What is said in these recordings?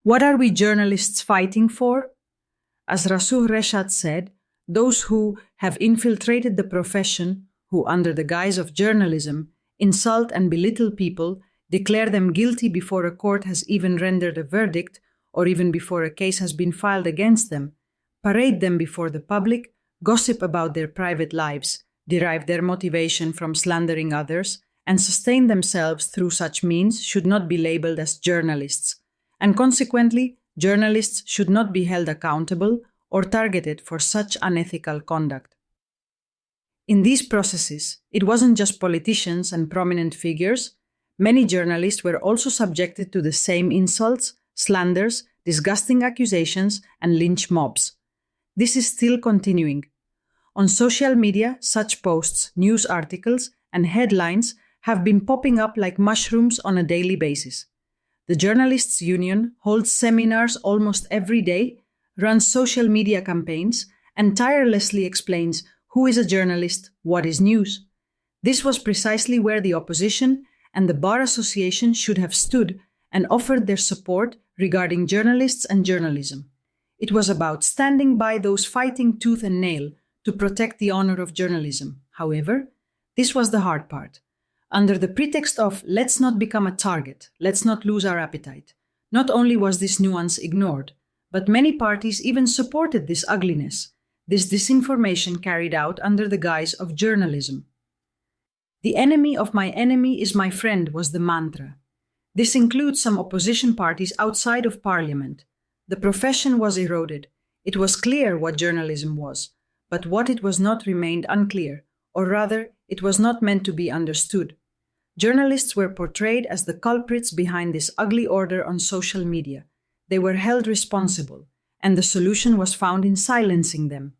What are we journalists fighting for? As Rasul Reshad said, those who have infiltrated the profession, who under the guise of journalism insult and belittle people, declare them guilty before a court has even rendered a verdict, or even before a case has been filed against them, parade them before the public, gossip about their private lives, derive their motivation from slandering others, and sustain themselves through such means should not be labeled as journalists, and consequently, journalists should not be held accountable or targeted for such unethical conduct. In these processes, it wasn't just politicians and prominent figures. Many journalists were also subjected to the same insults, slanders, disgusting accusations, and lynch mobs. This is still continuing. On social media, such posts, news articles, and headlines have been popping up like mushrooms on a daily basis. The Journalists' Union holds seminars almost every day, runs social media campaigns, and tirelessly explains who is a journalist, what is news. This was precisely where the opposition and the Bar Association should have stood and offered their support regarding journalists and journalism. It was about standing by those fighting tooth and nail to protect the honor of journalism. However, this was the hard part. Under the pretext of let's not become a target, let's not lose our appetite, not only was this nuance ignored, but many parties even supported this ugliness, this disinformation carried out under the guise of journalism. The enemy of my enemy is my friend was the mantra. This includes some opposition parties outside of parliament. The profession was eroded. It was clear what journalism was, but what it was not remained unclear, or rather, it was not meant to be understood. Journalists were portrayed as the culprits behind this ugly order on social media. They were held responsible, and the solution was found in silencing them.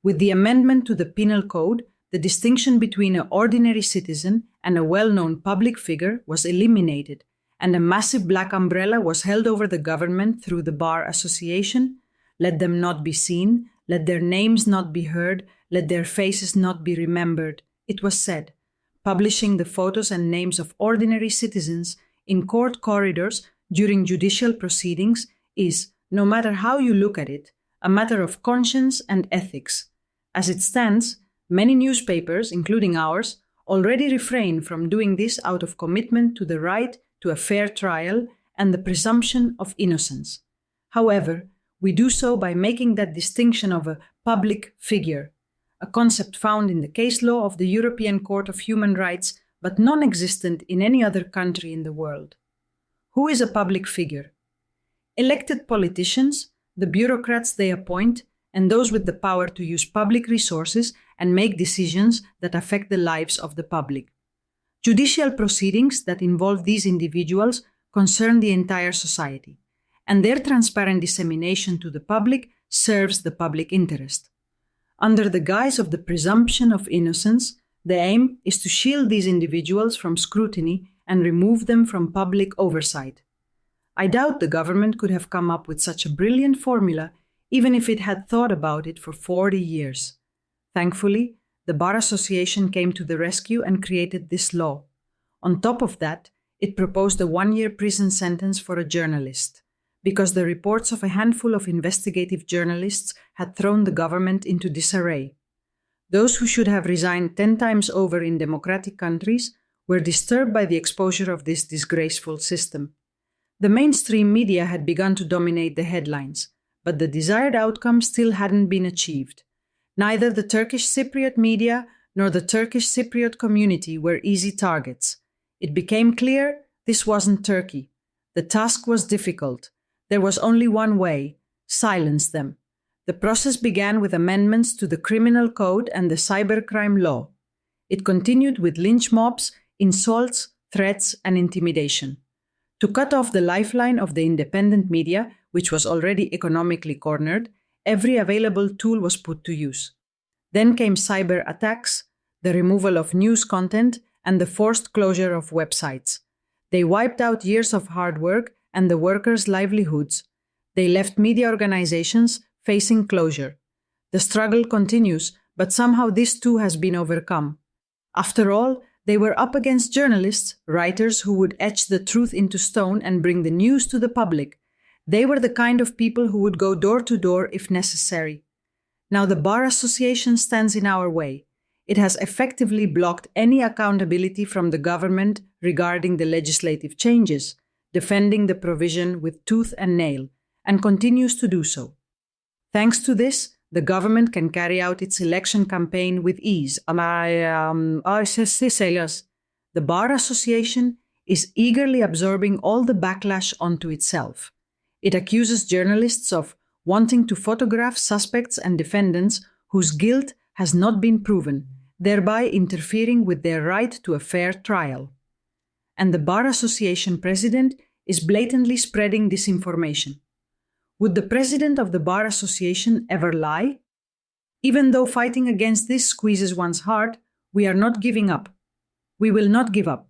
With the amendment to the Penal Code, the distinction between an ordinary citizen and a well-known public figure was eliminated, and a massive black umbrella was held over the government through the Bar Association. Let them not be seen, let their names not be heard, let their faces not be remembered, it was said. Publishing the photos and names of ordinary citizens in court corridors during judicial proceedings is, no matter how you look at it, a matter of conscience and ethics. As it stands, many newspapers, including ours, already refrain from doing this out of commitment to the right to a fair trial and the presumption of innocence. However, we do so by making that distinction of a public figure, a concept found in the case law of the European Court of Human Rights, but non-existent in any other country in the world. Who is a public figure? Elected politicians, the bureaucrats they appoint, and those with the power to use public resources and make decisions that affect the lives of the public. Judicial proceedings that involve these individuals concern the entire society, and their transparent dissemination to the public serves the public interest. Under the guise of the presumption of innocence, the aim is to shield these individuals from scrutiny and remove them from public oversight. I doubt the government could have come up with such a brilliant formula even if it had thought about it for 40 years. Thankfully, the Bar Association came to the rescue and created this law. On top of that, it proposed a 1-year prison sentence for a journalist, because the reports of a handful of investigative journalists had thrown the government into disarray. Those who should have resigned 10 times over in democratic countries were disturbed by the exposure of this disgraceful system. The mainstream media had begun to dominate the headlines, but the desired outcome still hadn't been achieved. Neither the Turkish Cypriot media nor the Turkish Cypriot community were easy targets. It became clear this wasn't Turkey. The task was difficult. There was only one way: silence them. The process began with amendments to the Criminal Code and the Cybercrime Law. It continued with lynch mobs, insults, threats, and intimidation. To cut off the lifeline of the independent media, which was already economically cornered, every available tool was put to use. Then came cyber attacks, the removal of news content, and the forced closure of websites. They wiped out years of hard work and the workers' livelihoods. They left media organizations facing closure. The struggle continues, but somehow this too has been overcome. After all, they were up against journalists, writers who would etch the truth into stone and bring the news to the public. They were the kind of people who would go door to door if necessary. Now the Bar Association stands in our way. It has effectively blocked any accountability from the government regarding the legislative changes, defending the provision with tooth and nail, and continues to do so. Thanks to this, the government can carry out its election campaign with ease. The Bar Association is eagerly absorbing all the backlash onto itself. It accuses journalists of wanting to photograph suspects and defendants whose guilt has not been proven, thereby interfering with their right to a fair trial. And the Bar Association president is blatantly spreading disinformation. Would the president of the Bar Association ever lie? Even though fighting against this squeezes one's heart, we are not giving up. We will not give up.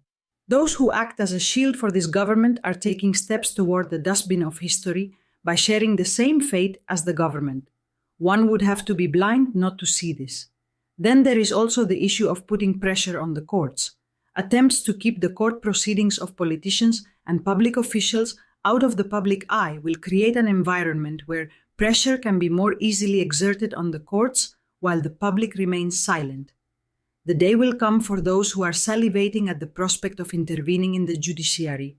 Those who act as a shield for this government are taking steps toward the dustbin of history by sharing the same fate as the government. One would have to be blind not to see this. Then there is also the issue of putting pressure on the courts. Attempts to keep the court proceedings of politicians and public officials out of the public eye will create an environment where pressure can be more easily exerted on the courts while the public remains silent. The day will come for those who are salivating at the prospect of intervening in the judiciary.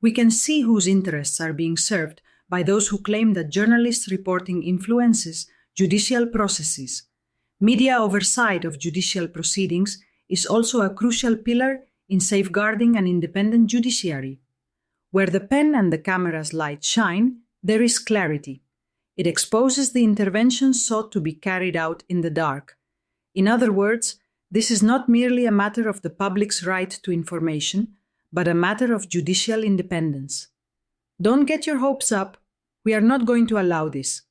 We can see whose interests are being served by those who claim that journalists reporting influences judicial processes. Media oversight of judicial proceedings is also a crucial pillar in safeguarding an independent judiciary. Where the pen and the camera's light shine, there is clarity. It exposes the interventions sought to be carried out in the dark. In other words, this is not merely a matter of the public's right to information, but a matter of judicial independence. Don't get your hopes up. We are not going to allow this.